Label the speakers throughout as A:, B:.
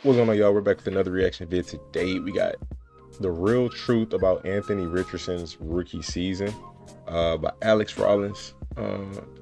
A: What's going on, y'all? We're back with another reaction vid. Today we got the real truth about Anthony Richardson's rookie season by Alex Rollins.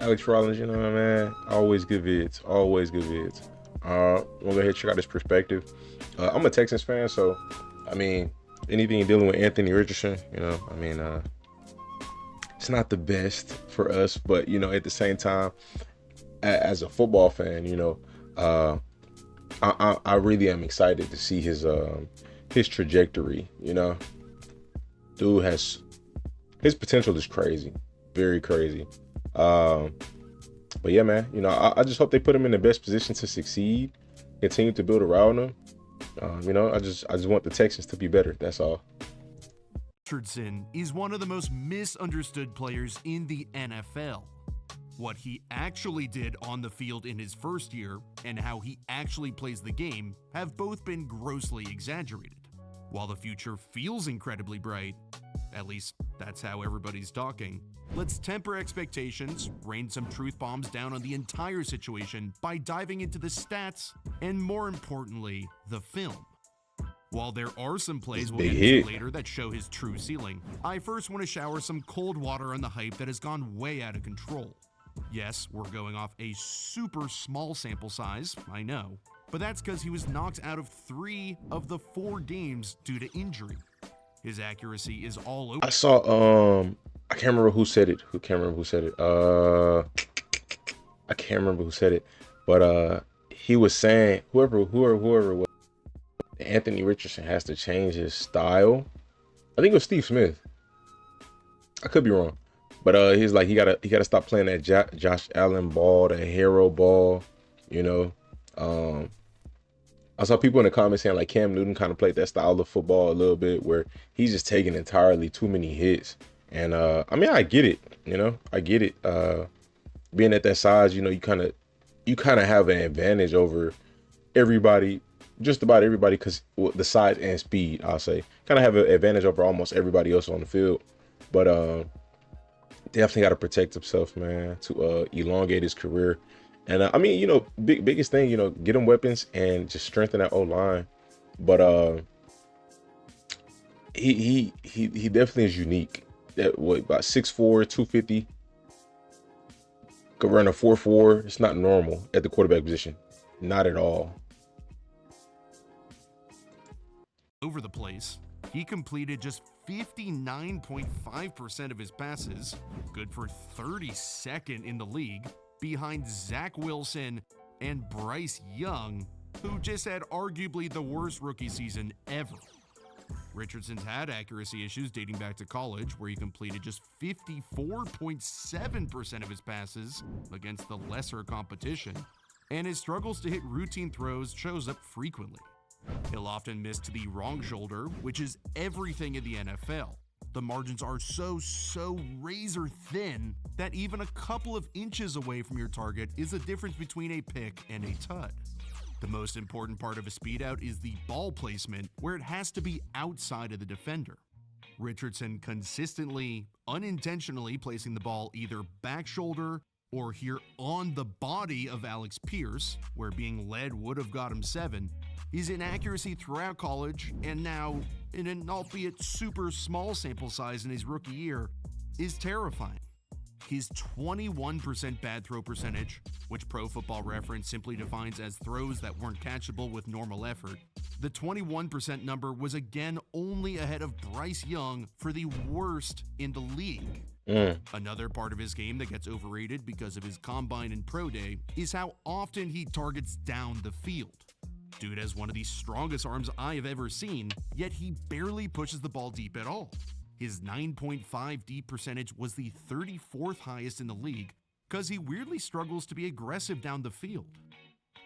A: Alex Rollins, you know what I mean? Always good vids. Always good vids. We'll go ahead and check out his perspective. I'm a Texans fan, so I mean, anything dealing with Anthony Richardson, you know, I mean, it's not the best for us, but you know, at the same time, as a football fan, you know, I really am excited to see his trajectory. You know, dude has his potential is crazy, very crazy. But yeah, man, you know, I just hope they put him in the best position to succeed, continue to build around him. You know, I just want the Texans to be better. That's all.
B: Richardson is one of the most misunderstood players in the NFL. What he actually did on the field in his first year and how he actually plays the game have both been grossly exaggerated. While the future feels incredibly bright, at least that's how everybody's talking, let's temper expectations, rain some truth bombs down on the entire situation by diving into the stats and, more importantly, the film. While there are some plays we'll get into later that show his true ceiling, I first want to shower some cold water on the hype that has gone way out of control. Yes, we're going off a super small sample size, I know, but that's because he was knocked out of 3 of the 4 games due to injury. His accuracy is all over.
A: I saw I can't remember who said it. I can't remember who said it, but he was saying whoever was, Anthony Richardson has to change his style. I think it was Steve Smith. I could be wrong. But he's like, he gotta stop playing that Josh Allen ball, that hero ball, you know. I saw people in the comments saying like Cam Newton kind of played that style of football a little bit, where he's just taking entirely too many hits. And I mean, I get it, you know, I get it. Being at that size, you know, you kind of have an advantage over everybody, just about everybody, because the size and speed, I'll say, kind of have an advantage over almost everybody else on the field. But definitely got to protect himself, man, to elongate his career. And I mean, you know, biggest thing, you know, get him weapons and just strengthen that O-line. But he definitely is unique. That what, about 6'4", 250, could run a 4.4. It's not normal at the quarterback position, not at all.
B: Over the place, he completed just 59.5% of his passes, good for 32nd in the league, behind Zach Wilson and Bryce Young, who just had arguably the worst rookie season ever. Richardson's had accuracy issues dating back to college, where he completed just 54.7% of his passes against the lesser competition, and his struggles to hit routine throws shows up frequently. He'll often miss to the wrong shoulder, which is everything in the NFL. The margins are so razor thin that even a couple of inches away from your target is the difference between a pick and a tud. The most important part of a speed out is the ball placement, where it has to be outside of the defender. Richardson consistently, unintentionally placing the ball either back shoulder or here on the body of Alex Pierce, where being led would have got him 7, his inaccuracy throughout college, and now in an albeit super small sample size in his rookie year, is terrifying. His 21% bad throw percentage, which Pro Football Reference simply defines as throws that weren't catchable with normal effort, the 21% number was again only ahead of Bryce Young for the worst in the league. Another part of his game that gets overrated because of his combine and pro day is how often he targets down the field. Dude has one of the strongest arms I have ever seen, yet he barely pushes the ball deep at all. His 9.5 deep percentage was the 34th highest in the league because he weirdly struggles to be aggressive down the field.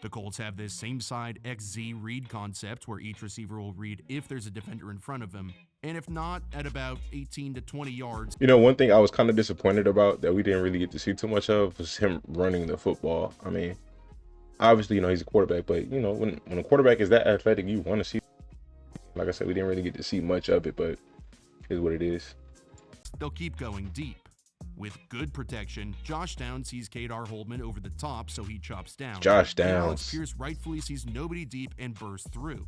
B: The Colts have this same side XZ read concept where each receiver will read if there's a defender in front of him, and if not, at about 18 to 20 yards.
A: You know, one thing I was kind of disappointed about that we didn't really get to see too much of was him running the football. I mean, obviously, you know, he's a quarterback, but you know, when a quarterback is that athletic, you want to see. Like I said, we didn't really get to see much of it, but it is what it is.
B: They'll keep going deep. With good protection, Josh Downs sees Kadar Holdman over the top, so he chops down.
A: Josh
B: And Alex
A: Downs
B: Pierce rightfully sees nobody deep and bursts through.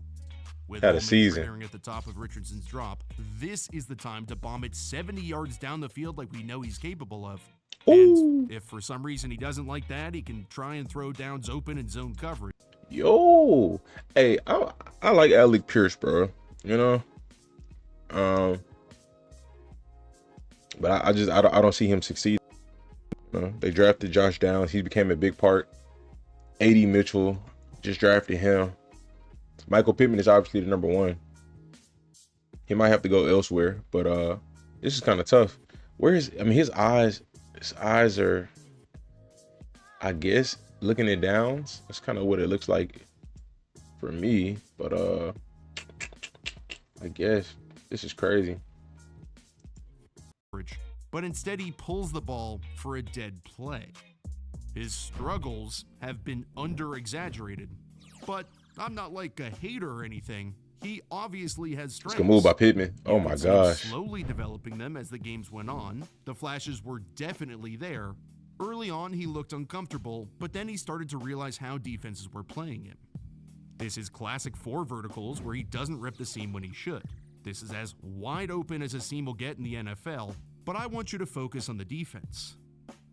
B: With
A: had a
B: Holdman
A: season.
B: triggering at the top of Richardson's drop, this is the time to bomb it 70 yards down the field like we know he's capable of.
A: Ooh.
B: And if for some reason he doesn't like that, he can try and throw Downs open in zone coverage.
A: Yo, hey, I like Alec Pierce, bro. You know, um, but I don't see him succeed. You know, they drafted Josh Downs. He became a big part. A.D. Mitchell just drafted him. Michael Pittman is obviously the number one. He might have to go elsewhere, but this is kind of tough. His eyes are, I guess, looking at Downs. That's kind of what it looks like for me, but I guess this is crazy.
B: But instead he pulls the ball for a dead play. His struggles have been under-exaggerated, but I'm not like a hater or anything. He obviously has strengths.
A: It's a move by Pittman. Oh my gosh.
B: Slowly developing them as the games went on. The flashes were definitely there. Early on, he looked uncomfortable, but then he started to realize how defenses were playing him. This is classic 4 verticals where he doesn't rip the seam when he should. This is as wide open as a seam will get in the NFL, but I want you to focus on the defense.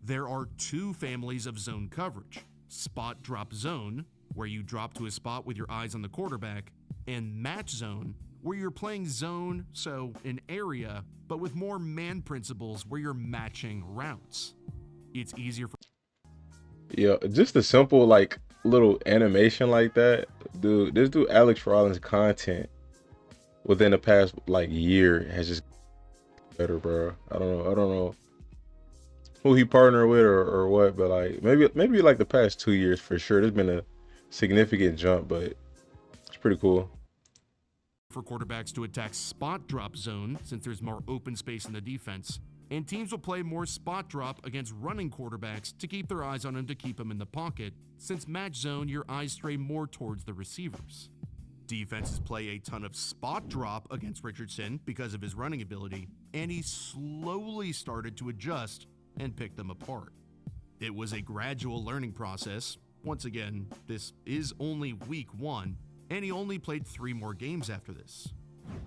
B: There are 2 families of zone coverage: spot drop zone, where you drop to a spot with your eyes on the quarterback, and match zone, where you're playing zone, so an area, but with more man principles where you're matching routes. It's easier for...
A: Yeah, just a simple like little animation like that, dude. This dude Alex Rollins content within the past like year has just better, bro. I don't know who he partnered with or what, but like maybe like the past 2 years for sure. There's been a significant jump, but it's pretty cool.
B: For quarterbacks to attack spot drop zone, since there's more open space in the defense, and teams will play more spot drop against running quarterbacks to keep their eyes on him to keep him in the pocket, since match zone, your eyes stray more towards the receivers. Defenses play a ton of spot drop against Richardson because of his running ability, and he slowly started to adjust and pick them apart. It was a gradual learning process. Once again, this is only week 1, and he only played 3 more games after this.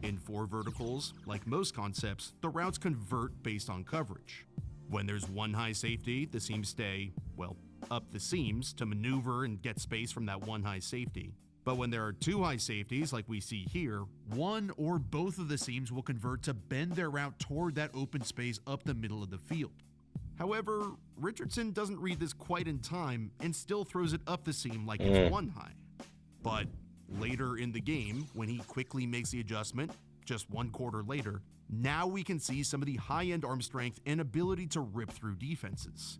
B: In 4 verticals, like most concepts, the routes convert based on coverage. When there's 1 high safety, the seams stay, well, up the seams to maneuver and get space from that 1 high safety. But when there are 2 high safeties, like we see here, one or both of the seams will convert to bend their route toward that open space up the middle of the field. However, Richardson doesn't read this quite in time and still throws it up the seam like it's 1 high. But later in the game, when he quickly makes the adjustment, just 1 quarter later, now we can see some of the high-end arm strength and ability to rip through defenses.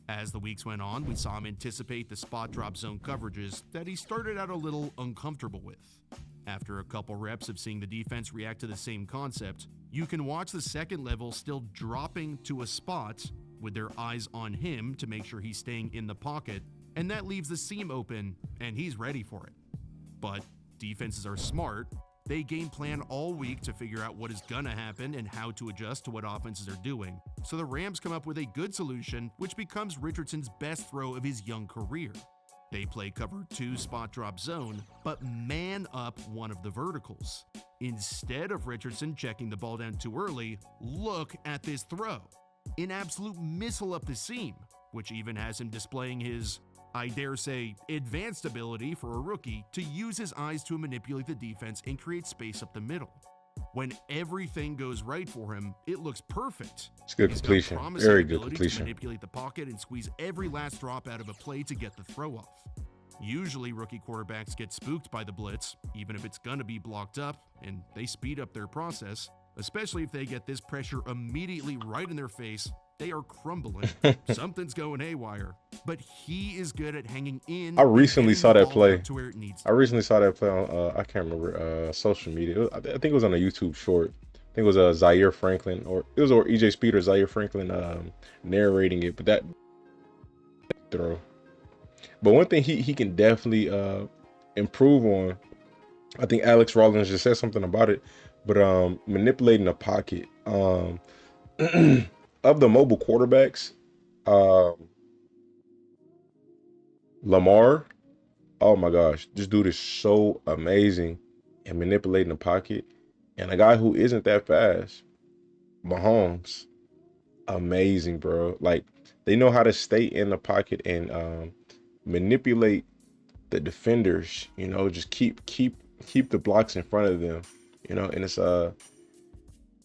B: As the weeks went on, we saw him anticipate the spot drop zone coverages that he started out a little uncomfortable with. After a couple reps of seeing the defense react to the same concept, you can watch the second level still dropping to a spot with their eyes on him to make sure he's staying in the pocket, and that leaves the seam open, and he's ready for it. But defenses are smart. They game plan all week to figure out what is gonna happen and how to adjust to what offenses are doing. So the Rams come up with a good solution, which becomes Richardson's best throw of his young career. They play cover 2 spot drop zone, but man up one of the verticals. Instead of Richardson checking the ball down too early, look at this throw. An absolute missile up the seam, which even has him displaying his, I dare say, advanced ability for a rookie to use his eyes to manipulate the defense and create space up the middle. When everything goes right for him, it looks perfect.
A: It's good completion. Very good completion.
B: To manipulate the pocket and squeeze every last drop out of a play to get the throw off. Usually, rookie quarterbacks get spooked by the blitz, even if it's gonna be blocked up, and they speed up their process, especially if they get this pressure immediately right in their face. They are crumbling. Something's going haywire. But he is good at hanging in.
A: I recently saw that play.
B: To where it needs
A: I recently saw that play on, I can't remember, social media. I think it was on a YouTube short. I think it was Zaire Franklin, or it was EJ Speed or Zaire Franklin narrating it. But that throw. But one thing he can definitely improve on, I think Alex Rollins just said something about it, but manipulating the pocket. of the mobile quarterbacks, um, Lamar. Oh my gosh, this dude is so amazing in manipulating the pocket. And a guy who isn't that fast, Mahomes, amazing, bro. Like they know how to stay in the pocket and manipulate the defenders. Just keep the blocks in front of them. And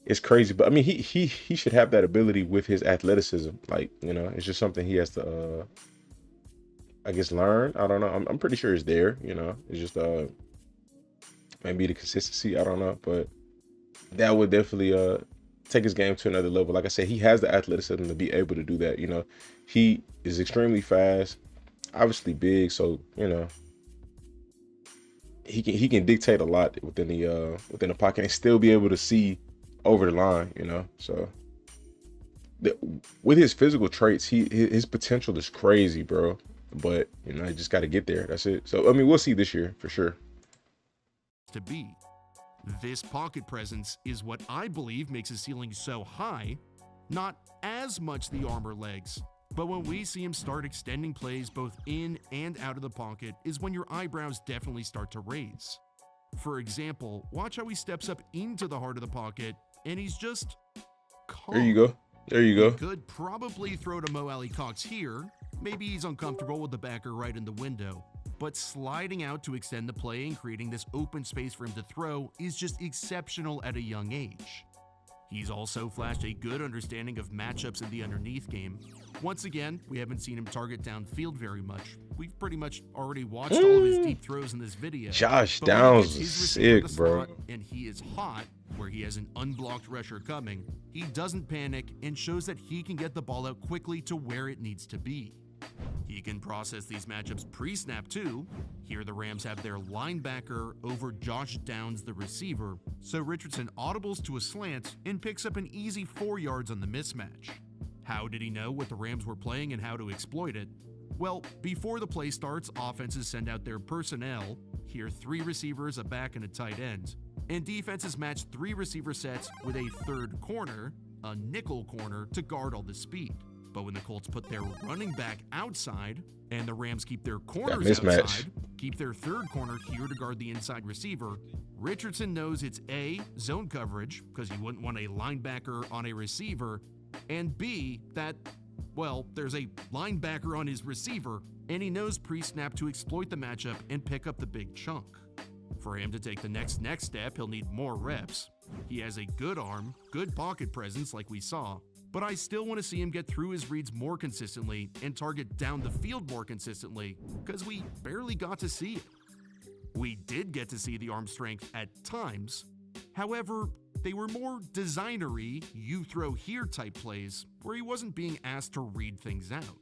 A: it's crazy. But I mean, he should have that ability with his athleticism. Like it's just something he has to I guess learn. I don't know. I'm pretty sure it's there. It's just maybe the consistency. I don't know, but that would definitely take his game to another level. Like I said, he has the athleticism to be able to do that. He is extremely fast, obviously big, so he can dictate a lot within the pocket and still be able to see over the line. So the, with his physical traits, his potential is crazy, bro. But you just got to get there. That's it. So I mean, we'll see this year for sure.
B: To be. This pocket presence is what I believe makes his ceiling so high, not as much the arm or legs, but when we see him start extending plays both in and out of the pocket is when your eyebrows definitely start to raise. For example, watch how he steps up into the heart of the pocket and he's just calm.
A: There you go. There you go.
B: He could probably throw to Mo Alley Cox here. Maybe he's uncomfortable with the backer right in the window. But sliding out to extend the play and creating this open space for him to throw is just exceptional at a young age. He's also flashed a good understanding of matchups in the underneath game. Once again, we haven't seen him target downfield very much. We've pretty much already watched all of his deep throws in this video.
A: Josh
B: But
A: Downs
B: when he
A: is
B: gets his receiver in
A: sick,
B: the
A: bro.
B: slot and he is hot, where he has an unblocked rusher coming, he doesn't panic and shows that he can get the ball out quickly to where it needs to be. He can process these matchups pre-snap too. Here the Rams have their linebacker over Josh Downs, the receiver, so Richardson audibles to a slant and picks up an easy 4 yards on the mismatch. How did he know what the Rams were playing and how to exploit it? Well, before the play starts, offenses send out their personnel, here 3 receivers, a back, and a tight end, and defenses match 3 receiver sets with a third corner, a nickel corner, to guard all the speed. But when the Colts put their running back outside and the Rams keep their corners outside, keep their third corner here to guard the inside receiver, Richardson knows it's A, zone coverage, because you wouldn't want a linebacker on a receiver, and B, that, well, there's a linebacker on his receiver, and he knows pre-snap to exploit the matchup and pick up the big chunk. For him to take the next step, he'll need more reps. He has a good arm, good pocket presence like we saw, but I still want to see him get through his reads more consistently and target down the field more consistently, because we barely got to see it. We did get to see the arm strength at times. However, they were more designery, you throw here type plays, where he wasn't being asked to read things out.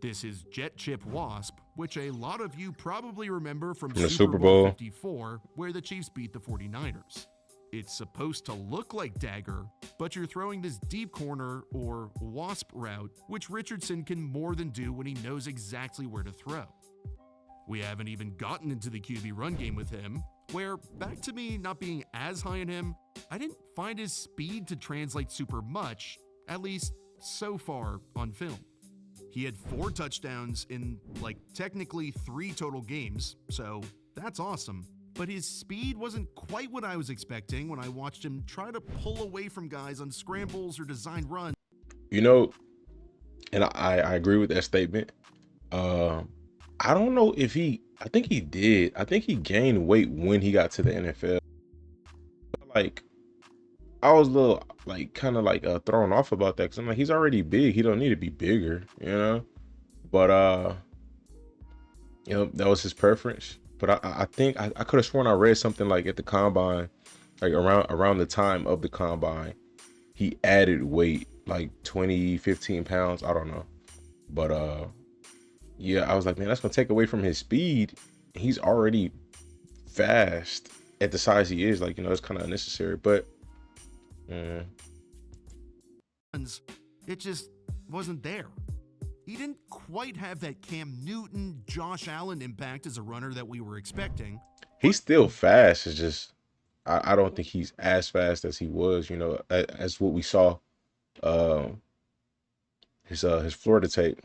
B: This is Jet Chip Wasp, which a lot of you probably remember from
A: the
B: Super Bowl 54, where the Chiefs beat the 49ers. It's supposed to look like dagger, but you're throwing this deep corner or wasp route, which Richardson can more than do when he knows exactly where to throw. We haven't even gotten into the QB run game with him, where, back to me not being as high on him, I didn't find his speed to translate super much, at least so far on film. He had 4 touchdowns in, technically 3 total games, so that's awesome. But his speed wasn't quite what I was expecting when I watched him try to pull away from guys on scrambles or design runs.
A: And I agree with that statement. I don't know if I think he did. I think he gained weight when he got to the NFL. Like, I was a little, kind of thrown off about that because I'm like, he's already big. He don't need to be bigger. But, that was his preference. But I think I could have sworn I read something like at the combine, like around the time of the combine, he added weight, like 20, 15 pounds. I don't know. But yeah, I was like, man, that's gonna take away from his speed. He's already fast at the size he is. It's kind of unnecessary. But
B: it just wasn't there. He didn't quite have that Cam Newton, Josh Allen impact as a runner that we were expecting.
A: He's still fast. It's just I don't think he's as fast as he was, as what we saw his Florida tape.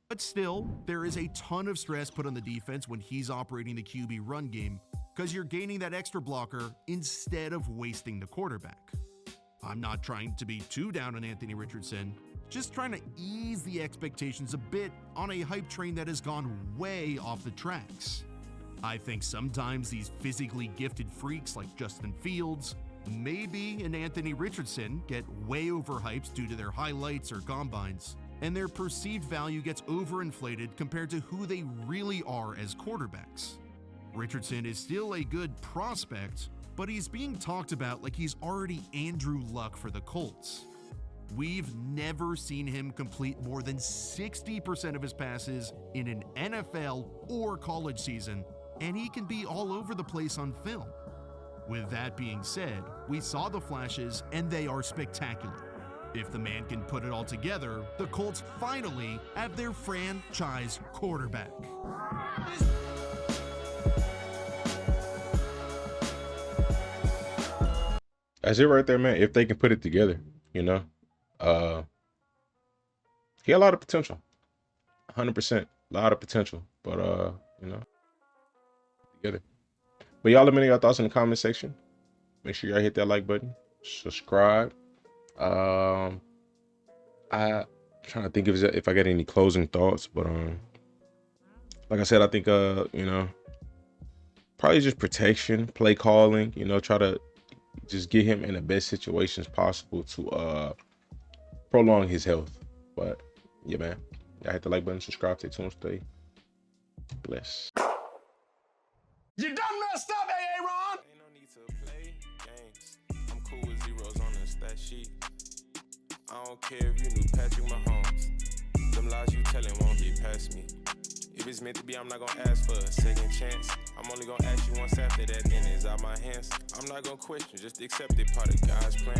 B: But still, there is a ton of stress put on the defense when he's operating the QB run game because you're gaining that extra blocker instead of wasting the quarterback. I'm not trying to be too down on Anthony Richardson, just trying to ease the expectations a bit on a hype train that has gone way off the tracks. I think sometimes these physically gifted freaks like Justin Fields, maybe an Anthony Richardson, get way overhyped due to their highlights or combines, and their perceived value gets overinflated compared to who they really are as quarterbacks. Richardson is still a good prospect, but he's being talked about like he's already Andrew Luck for the Colts. We've never seen him complete more than 60% of his passes in an NFL or college season, and he can be all over the place on film. With that being said, we saw the flashes and they are spectacular. If the man can put it all together, the Colts finally have their franchise quarterback.
A: That's it right there, man. If they can put it together, you know. He had a lot of potential. 100%. A lot of potential. But you know, together. But y'all let me know your thoughts in the comment section. Make sure y'all hit that like button. Subscribe. I'm trying to think if I got any closing thoughts, but like I said, I think you know, probably just protection, play calling, you know, try to just get him in the best situations possible to prolong his health. But yeah, man, y'all hit the like button, subscribe, stay tuned, stay blessed.
C: You done messed up, Aaron!
D: Ain't no need to play games. I'm cool with zeros on the stat sheet. I don't care if you knew Patrick Mahomes. Them lies you tellin' won't get past me. If it's meant to be, I'm not gonna ask for a second chance. I'm only gonna ask you once after that, then it's out my hands. I'm not gonna question, just accept it, part of God's plan.